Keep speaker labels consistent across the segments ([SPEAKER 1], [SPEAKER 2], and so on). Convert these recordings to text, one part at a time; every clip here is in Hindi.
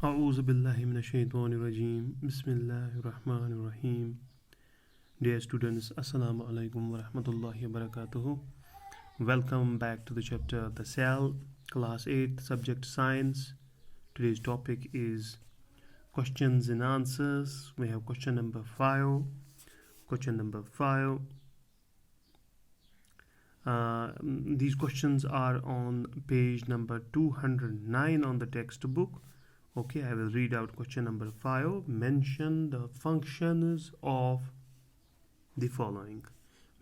[SPEAKER 1] A'udhu billahi minash shaitanir rajim. Bismillahir rahmanir rahim. Dear students, Assalamu alaikum wa rahmatullahi wa barakatuhu. Welcome back to the chapter The Cell, Class 8, Subject Science. Today's topic is questions and answers. We have question number 5. Question number 5. These questions are on page number 209 on the textbook. Okay, I will read out question number 5. Mention the functions of the following.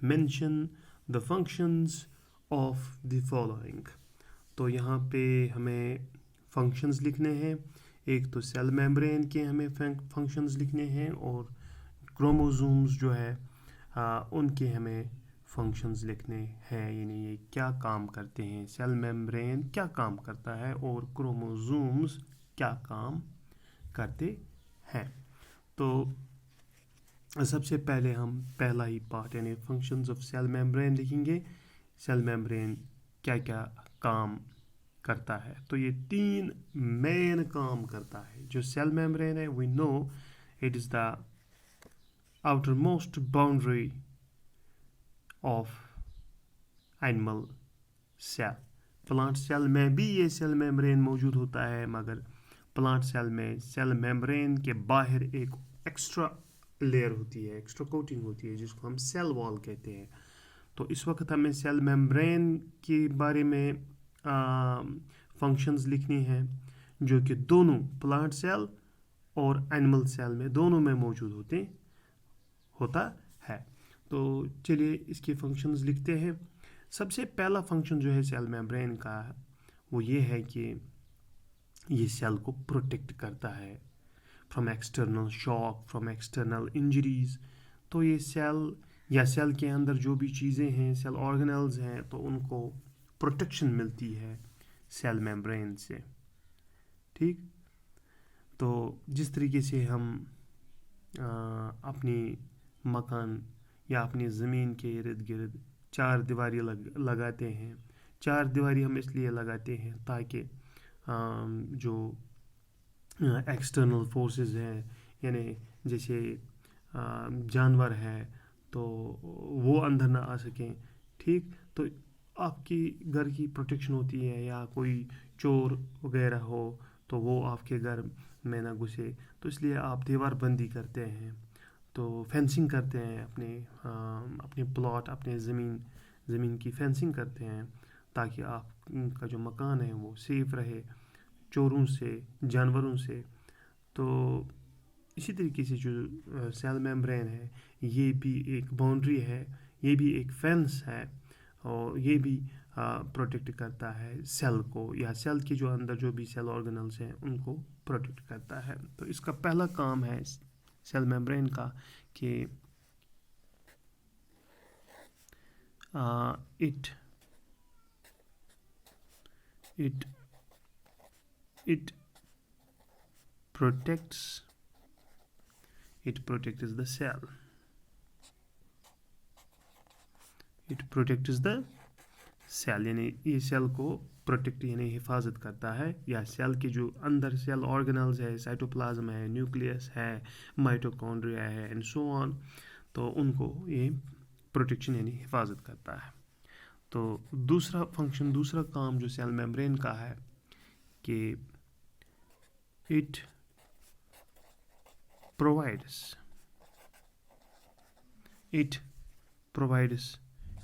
[SPEAKER 1] Mention the functions of the following. तो यहाँ पे हमें functions लिखने हैं. एक तो सेल मेम्ब्रेन के हमें functions लिखने हैं और क्रोमोसोम्स जो है उनके हमें फंक्शंस लिखने हैं, यानी ये क्या काम करते हैं, सेल मेम्ब्रेन क्या काम करता है और क्रोमोसोम्स क्या काम करते हैं. तो सबसे पहले हम पहला ही पार्ट यानी फंक्शंस ऑफ सेल मेम्ब्रेन लिखेंगे. सेल मेम्ब्रेन क्या क्या काम करता है. तो ये 3 मेन काम करता है. जो सेल मेम्ब्रेन है, we know it is the outermost boundary of animal cell. Plant cell में भी ये सेल मेम्ब्रेन मौजूद होता है, मगर प्लांट सेल में सेल मेम्ब्रेन के बाहर एक एक्स्ट्रा लेयर होती है, एक्स्ट्रा कोटिंग होती है, जिसको हम सेल वॉल कहते हैं. तो इस वक्त हमें सेल मेम्ब्रेन के बारे में फंक्शंस लिखनी हैं जो कि दोनों प्लांट सेल और एनिमल सेल में दोनों में मौजूद होता है. तो चलिए इसके फंक्शंस लिखते हैं. सबसे पहला फंक्शन जो है सेल मेम्ब्रेन का, वो ये है कि ये सेल को प्रोटेक्ट करता है from external shock, from external injuries. तो ये सेल या सेल के अंदर जो भी चीज़ें हैं, सेल ऑर्गेनल्स हैं, तो उनको प्रोटेक्शन मिलती है सेल मेम्ब्रेन से. ठीक. तो जिस तरीके से हम अपनी मकान या अपनी ज़मीन के इर्द गिर्द 4 दीवारी लगाते हैं. 4 दीवारी हम इसलिए लगाते हैं ताकि जो एक्सटर्नल फोर्सेस हैं, यानी जैसे जानवर हैं, तो वो अंदर ना आ सकें. ठीक. तो आपकी घर की प्रोटेक्शन होती है, या कोई चोर वगैरह हो तो वो आपके घर में ना घुसे. तो इसलिए आप दीवार बंदी करते हैं, तो फेंसिंग करते हैं, अपने प्लॉट, अपने ज़मीन की फेंसिंग करते हैं ताकि आपका जो मकान है वो सेफ़ रहे चोरों से, जानवरों से. तो इसी तरीके से जो सेल मेम्ब्रेन है, ये भी एक बाउंड्री है, ये भी एक फेंस है, और ये भी प्रोटेक्ट करता है सेल को, या सेल के जो अंदर जो भी सेल ऑर्गेनल्स हैं उनको प्रोटेक्ट करता है. तो इसका पहला काम है सेल मेम्ब्रेन का कि it protects the cell. It protects the cell, यानी ये सेल को प्रोटेक्ट यानी हिफाजत करता है, या सेल के जो अंदर सेल ऑर्गेनल्स है, साइटोप्लाज्म है, न्यूक्लियस है, माइटोकॉन्ड्रिया है, एंड सो ऑन, तो उनको ये प्रोटेक्शन यानी हिफाजत करता है. तो दूसरा फंक्शन, दूसरा काम जो सेल मेम्ब्रेन का है कि it provides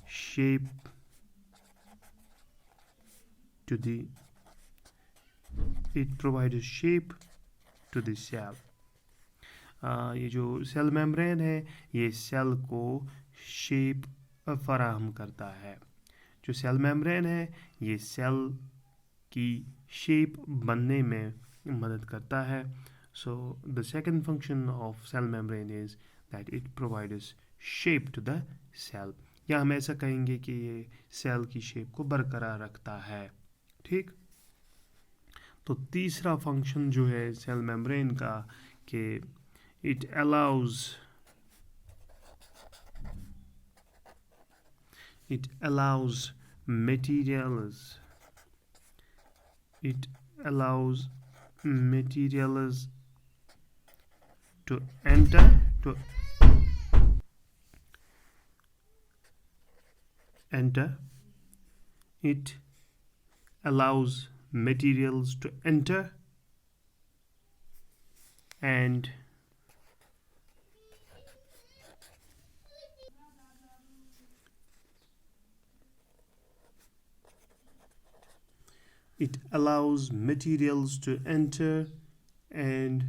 [SPEAKER 1] shape to the cell. ये जो सेल मेम्ब्रेन है, ये सेल को शेप फराहम करता है. जो सेल मेम्ब्रेन है, ये सेल की शेप बनने में मदद करता है. So the second function of cell membrane is that it provides shape to the cell. या हम ऐसा कहेंगे कि ये सेल की शेप को बरकरार रखता है. ठीक. तो तीसरा फंक्शन जो है सेल मेम्ब्रेन का कि it allows materials to enter it allows materials to enter and it allows materials to enter and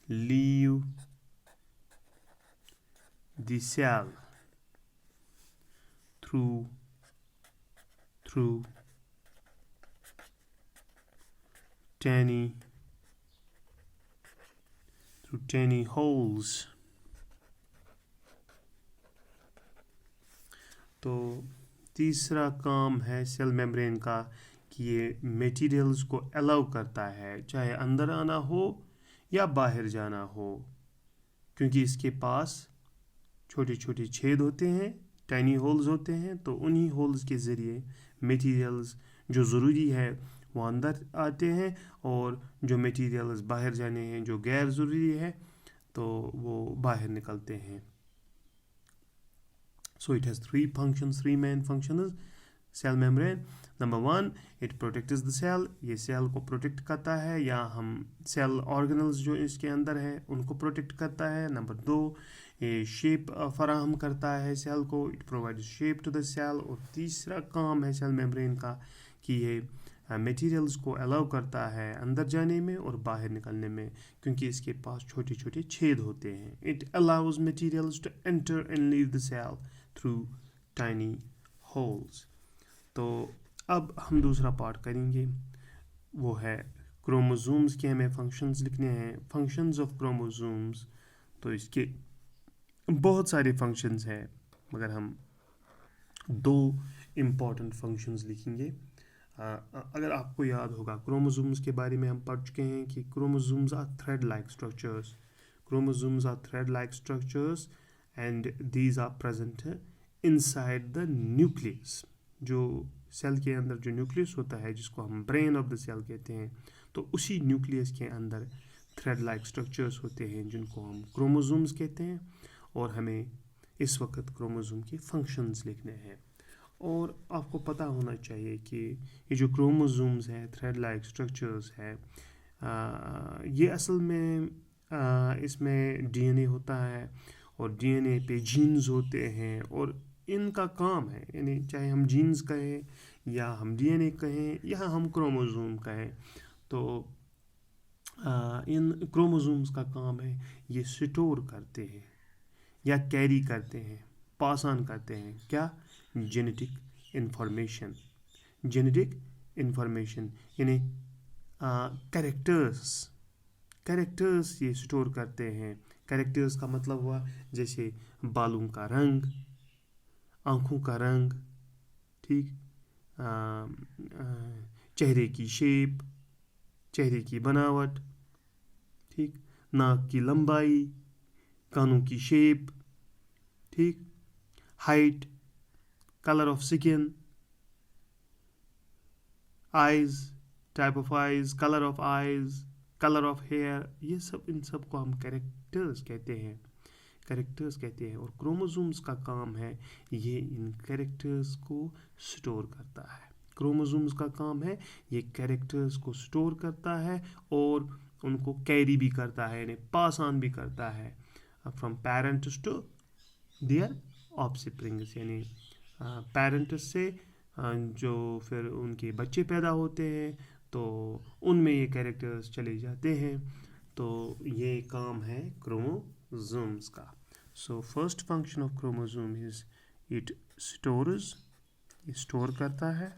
[SPEAKER 1] leave the cell through tiny holes. तो तीसरा काम है सेल मेम्ब्रेन का कि ये मटेरियल्स को अलाउ करता है, चाहे अंदर आना हो या बाहर जाना हो, क्योंकि इसके पास छोटे छोटे छेद होते हैं, टाइनी होल्स होते हैं। तो उन्हीं होल्स के ज़रिए मटेरियल्स जो ज़रूरी है वो अंदर आते हैं और जो मटेरियल्स बाहर जाने हैं, जो गैर ज़रूरी है, तो वो बाहर निकलते हैं। So it has three main functions. Cell membrane, number 1, it protects the cell, ये सेल को प्रोटेक्ट करता है, या हम सेल ऑर्गेनल्स जो इसके अंदर है उनको प्रोटेक्ट करता है। नंबर 2, ये शेप फराहम करता है सेल को, it provides shape to the cell. और तीसरा काम है सेल मेम्ब्रेन का कि ये मटेरियल्स को अलाउ करता है अंदर जाने में और बाहर निकलने में, क्योंकि इसके पास छोटे छोटे छेद होते हैं। It allows materials to enter and leave the cell through tiny holes. तो अब हम दूसरा पार्ट करेंगे, वो है क्रोमोसोम्स के हमें फंक्शंस लिखने हैं, फंक्शंस ऑफ क्रोमोसोम्स। तो इसके बहुत सारे फंक्शंस हैं, मगर हम 2 इम्पॉर्टेंट फंक्शंस लिखेंगे। अगर आपको याद होगा क्रोमोसोम्स के बारे में हम पढ़ चुके हैं कि chromosomes are thread like structures, chromosomes are thread like structures and these are present inside the nucleus. जो सेल के अंदर जो न्यूक्लियस होता है, जिसको हम ब्रेन ऑफ द सेल कहते हैं, तो उसी न्यूक्लियस के अंदर थ्रेड लाइक स्ट्रक्चर्स होते हैं जिनको हम क्रोमोसोम्स कहते हैं। और हमें इस वक्त क्रोमोसोम के फंक्शंस लिखने हैं। और आपको पता होना चाहिए कि ये जो क्रोमोसोम्स हैं, थ्रेड लाइक स्ट्रक्चर्स है, ये असल में इसमें डीएनए होता है और डीएनए पे जीन्स होते हैं, और इनका काम है, यानी चाहे हम जीन्स कहें या हम डीएनए कहें या हम क्रोमोसोम कहें, तो इन क्रोमोसोम्स का काम है ये स्टोर करते हैं या कैरी करते हैं, पास ऑन करते हैं क्या, जेनेटिक इंफॉर्मेशन। जेनेटिक इंफॉर्मेशन यानी कैरेक्टर्स ये स्टोर करते हैं। कैरेक्टर्स का मतलब हुआ जैसे बालों का रंग, आँखों का रंग, ठीक, चेहरे की शेप, चेहरे की बनावट, ठीक, नाक की लंबाई, कानों की शेप, ठीक, height, colour of skin, eyes, type of eyes, colour of eyes, colour of hair, ये सब, इन सब को हम कैरेक्टर्स कहते हैं, कैरेक्टर्स कहते हैं। और क्रोमोसोम्स का काम है ये इन कैरेक्टर्स को स्टोर करता है। क्रोमोसोम्स का काम है ये कैरेक्टर्स को स्टोर करता है और उनको कैरी भी करता है, यानी पास ऑन भी करता है from parents to their offsprings, यानी पेरेंट्स से जो फिर उनके बच्चे पैदा होते हैं तो उनमें ये कैरेक्टर्स चले जाते हैं। तो ये काम है क्रोमोसोम्स का। So first function of chromosome is it stores, ये स्टोर करता है,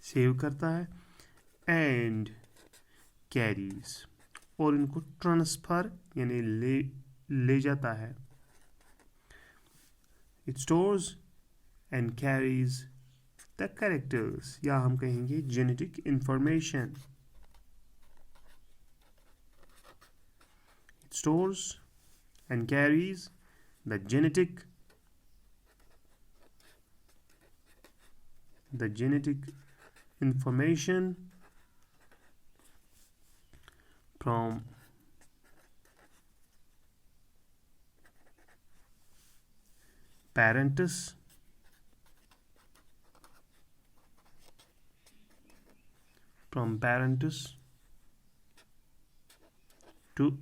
[SPEAKER 1] सेव करता है, एंड कैरीज, और इनको ट्रांसफर यानी ले जाता है। It stores and carries the characters, या हम कहेंगे genetic information. It stores and carries the genetic information from parentis to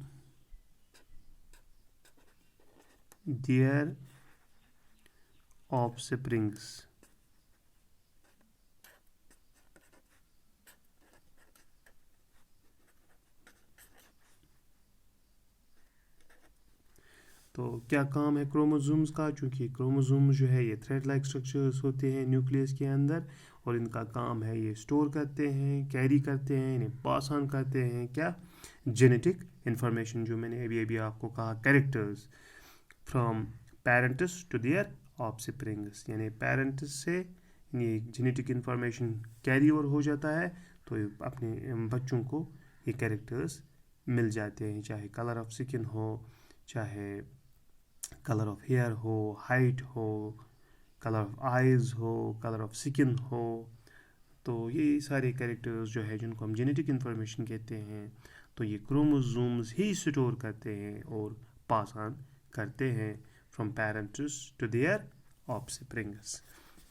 [SPEAKER 1] their offsprings. तो क्या काम है क्रोमोसोम्स का? चूँकि क्रोमोसोम्स जो है ये थ्रेड लाइक स्ट्रक्चर्स होते हैं न्यूक्लियस के अंदर, और इनका काम है ये स्टोर करते हैं, कैरी करते हैं, इन्हें पास ऑन करते हैं क्या? जेनेटिक इंफॉर्मेशन, जो मैंने अभी अभी आपको कहा, characters, from parents to their offsprings, यानी पेरेंट्स से ये जेनेटिक इंफॉर्मेशन कैरी ओवर हो जाता है, तो अपने बच्चों को ये कैरेक्टर्स मिल जाते हैं, चाहे कलर ऑफ स्किन हो, चाहे कलर ऑफ हेयर हो, हाइट हो, कलर ऑफ आइज़ हो, कलर ऑफ स्किन हो। तो ये सारे कैरेक्टर्स जो है जिनको हम जेनेटिक इंफॉर्मेशन कहते हैं, तो ये क्रोमोसोम्स ही स्टोर करते हैं और पास ऑन करते हैं from parents to their offsprings.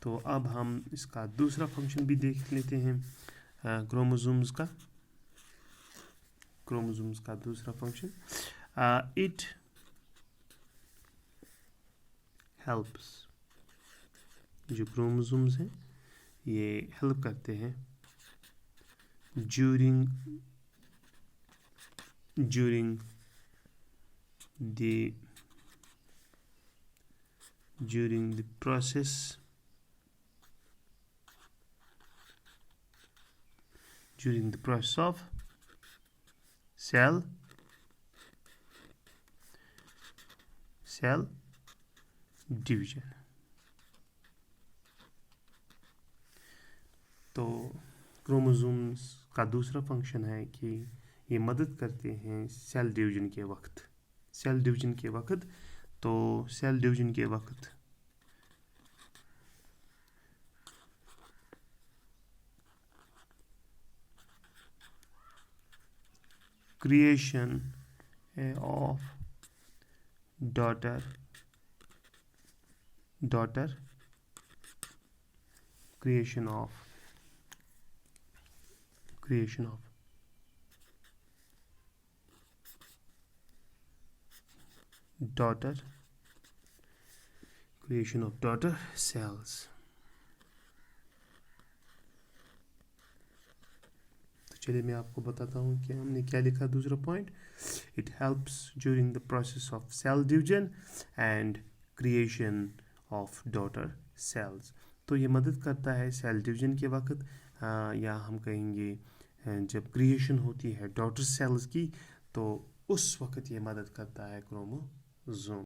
[SPEAKER 1] तो अब हम इसका दूसरा फंक्शन भी देख लेते हैं क्रोमोसोम्स का दूसरा फंक्शन, इट हेल्प्स, जो क्रोमोसोम्स हैं ये हेल्प करते हैं during the process of cell division। तो क्रोमोसोम्स का दूसरा फंक्शन है कि ये मदद करते हैं सेल डिवीजन के वक्त। तो सेल डिवीजन के वक्त creation of daughter creation of daughter cells। तो चलिए मैं आपको बताता हूँ कि हमने क्या लिखा दूसरा point. It helps during the process of cell division and creation of daughter cells. तो ये मदद करता है सेल डिवीजन के वक्त, या हम कहेंगे जब क्रिएशन होती है डॉटर सेल्स की, तो उस वक्त ये मदद करता है क्रोमोसोम।